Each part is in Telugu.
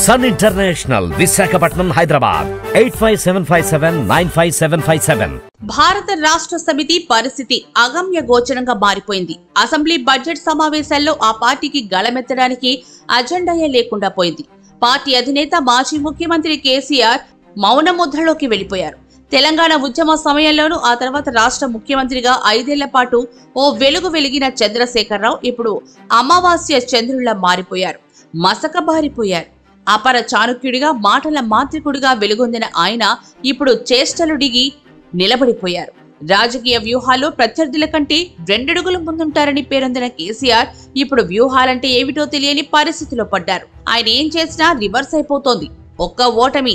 Sun international Visakhapatnam Hyderabad 8575795757. భారత రాష్ట్ర సమితి పరిస్థితి అగమ్య గోచరంగా మారిపోయింది. అసెంబ్లీ బడ్జెట్ సమావేశాల్లో ఆ పార్టీకి గళమెత్తడానికి అజెండాయే లేకుండా పోయింది. పార్టీ అధినేత మాజీ ముఖ్యమంత్రి కేసీఆర్ మౌన ముద్రలోకి వెళ్లిపోయారు. తెలంగాణ ఉద్యమ సమయంలోనూ ఆ తర్వాత రాష్ట్ర ముఖ్యమంత్రిగా 5 ఏళ్ల పాటు ఓ వెలుగు వెలిగిన చంద్రశేఖరరావు ఇప్పుడు అమావాస్య చంద్రుల్లా మారిపోయారు, మసకబారిపోయారు. అపర చాణుక్యుడిగా, మాటల మాంత్రికుడిగా వెలుగొందిన ఆయన ఇప్పుడు చేష్టలు దిగి నిలబడిపోయారు. రాజకీయ వ్యూహాల్లో ప్రత్యర్థుల కంటే 2 అడుగులు ముందుంటారని పేరొందిన కేసీఆర్ ఇప్పుడు వ్యూహాలంటే ఏమిటో తెలియని పరిస్థితిలో పడ్డారు. ఆయన ఏం చేసినా రివర్స్ అయిపోతోంది. ఒక్క ఓటమి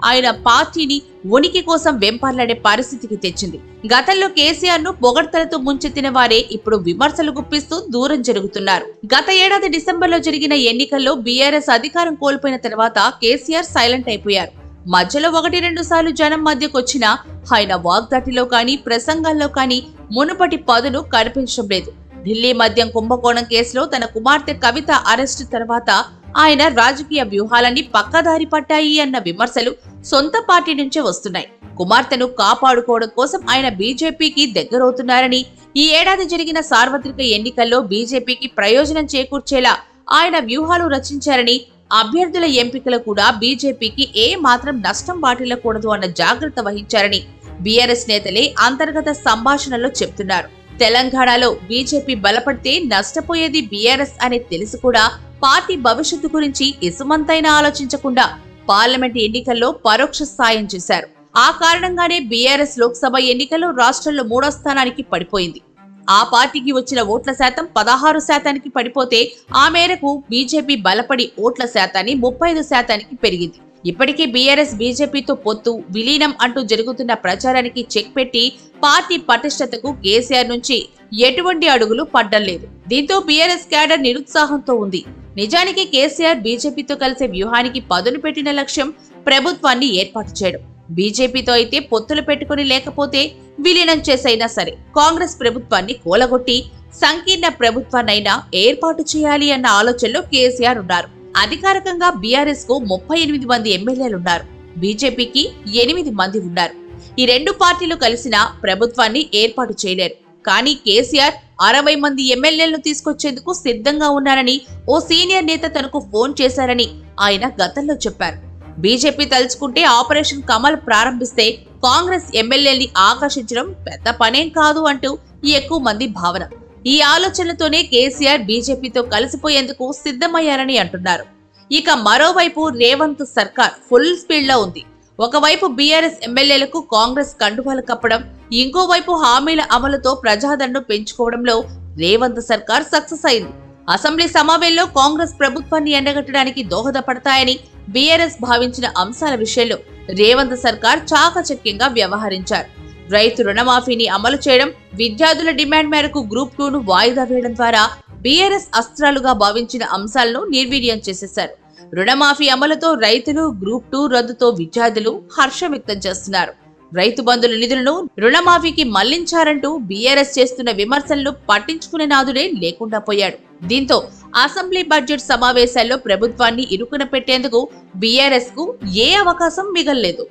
ఆయన పార్టీని ఉనికి కోసం వెంపర్లాడే పరిస్థితికి తెచ్చింది. గతంలో కేసీఆర్ ను పొగడ్తలతో ముంచెత్తిన వారే ఇప్పుడు విమర్శలు గుప్పిస్తూ దూరం జరుగుతున్నారు. గత ఏడాది డిసెంబర్లో జరిగిన ఎన్నికల్లో బీఆర్ఎస్ అధికారం కోల్పోయిన తర్వాత కేసీఆర్ సైలెంట్ అయిపోయారు. మధ్యలో 1-2 సార్లు జనం మధ్యకొచ్చినా ఆయన వాగ్దాటిలో కానీ ప్రసంగాల్లో కానీ మునుపటి పదును కనిపించడం లేదు. ఢిల్లీ మద్యం కుంభకోణం కేసులో తన కుమార్తె కవిత అరెస్టు తర్వాత ఆయన రాజకీయ వ్యూహాలన్నీ పక్కదారి పట్టాయి అన్న విమర్శలు సొంత పార్టీ నుంచే వస్తున్నాయి. కుమార్తెను కాపాడుకోవడం కోసం ఆయన బీజేపీకి దగ్గరవుతున్నారని, ఈ ఏడాది జరిగిన సార్వత్రిక ఎన్నికల్లో బీజేపీకి ప్రయోజనం చేకూర్చేలా ఆయన వ్యూహాలు రచించారని, అభ్యర్థుల ఎంపికలు కూడా బీజేపీకి ఏ మాత్రం నష్టం వాటిల్లకూడదు అన్న జాగ్రత్త వహించారని బీఆర్ఎస్ నేతలే అంతర్గత సంభాషణలో చెప్తున్నారు. తెలంగాణలో బీజేపీ బలపడితే నష్టపోయేది బీఆర్ఎస్ అని తెలిసి కూడా పార్టీ భవిష్యత్తు గురించి ఇసుమంతైనా ఆలోచించకుండా పార్లమెంట్ ఎన్నికల్లో పరోక్ష సాయం చేశారు. ఆ కారణంగానే బీఆర్ఎస్ లోక్సభ ఎన్నికల్లో రాష్ట్రంలో 3వ స్థానానికి పడిపోయింది. ఆ పార్టీకి వచ్చిన ఓట్ల శాతం 16% పడిపోతే ఆ మేరకు బీజేపీ బలపడి ఓట్ల శాతాన్ని 35% పెరిగింది. ఇప్పటికీ బీఆర్ఎస్ బీజేపీతో పొత్తు, విలీనం అంటూ జరుగుతున్న ప్రచారానికి చెక్ పెట్టి పార్టీ పటిష్టతకు కేసీఆర్ నుంచి ఎటువంటి అడుగులు పడ్డం లేదు. దీంతో బీఆర్ఎస్ క్యాడర్ నిరుత్సాహంతో ఉంది. నిజానికి కేసీఆర్ బీజేపీతో కలిసే వ్యూహానికి పదును పెట్టిన లక్ష్యం ప్రభుత్వాన్ని ఏర్పాటు చేయడం. బీజేపీతో అయితే పొత్తులు పెట్టుకుని లేకపోతే విలీనం చేసైనా సరే కాంగ్రెస్ ప్రభుత్వాన్ని కూలగొట్టి సంకీర్ణ ప్రభుత్వాన్నైనా ఏర్పాటు చేయాలి అన్న ఆలోచనలో కేసీఆర్ ఉన్నారు. అధికారికంగా బీఆర్ఎస్ కు 38 మంది ఎమ్మెల్యేలున్నారు, బీజేపీకి 8 మంది ఉన్నారు. ఈ 2 పార్టీలు కలిసినా ప్రభుత్వాన్ని ఏర్పాటు చేయలేరు. కానీ కేసీఆర్ 60 మంది ఎమ్మెల్యేలను తీసుకొచ్చేందుకు సిద్ధంగా ఉన్నారని ఓ సీనియర్ నేత తనకు ఫోన్ చేశారని ఆయన గతంలో చెప్పారు. బీజేపీ తలుచుకుంటే ఆపరేషన్ కమల్ ప్రారంభిస్తే కాంగ్రెస్ ఎమ్మెల్యేల్ని ఆకర్షించడం పెద్ద పనేం కాదు అంటూ ఎక్కువ మంది భావన. ఈ ఆలోచనలతోనే కేసీఆర్ బీజేపీతో కలిసిపోయేందుకు సిద్ధమయ్యారని అంటున్నారు. ఇక మరోవైపు రేవంత్ సర్కార్ ఫుల్ స్పీడ్ లో ఉంది. ఒకవైపు బీఆర్ఎస్ ఎమ్మెల్యేలకు కాంగ్రెస్ కండువాలు కప్పడం, ఇంకోవైపు హామీల అమలుతో ప్రజాదరణ పెంచుకోవడంలో రేవంత్ సర్కార్ సక్సెస్ అయింది. అసెంబ్లీ సమావేశంలో కాంగ్రెస్ ప్రభుత్వాన్ని ఎండగట్టడానికి దోహదపడతాయని బీఆర్ఎస్ భావించిన అంశాల విషయంలో రేవంత్ సర్కార్ చాకచక్యంగా వ్యవహరించారు. రైతు రుణమాఫీని అమలు చేయడం, విద్యార్థుల డిమాండ్ మేరకు గ్రూప్ 2ను వాయిదా వేయడం ద్వారా బీఆర్ఎస్ అస్త్రాలుగా భావించిన అంశాలను నిర్వీర్యం చేసేశారు. రుణమాఫీ అమలుతో రైతులు, గ్రూప్ 2 రద్దుతో విద్యార్థులు హర్షం వ్యక్తం చేస్తున్నారు. రైతు బంధుల నిధులను రుణమాఫీకి మళ్లించారంటూ బీఆర్ఎస్ చేస్తున్న విమర్శలను పట్టించుకునే నాదుడే లేకుండా పోయాడు. దీంతో అసెంబ్లీ బడ్జెట్ సమావేశాల్లో ప్రభుత్వాన్ని ఇరుకున పెట్టేందుకు బీఆర్ఎస్ కు ఏ అవకాశం మిగల్లేదు.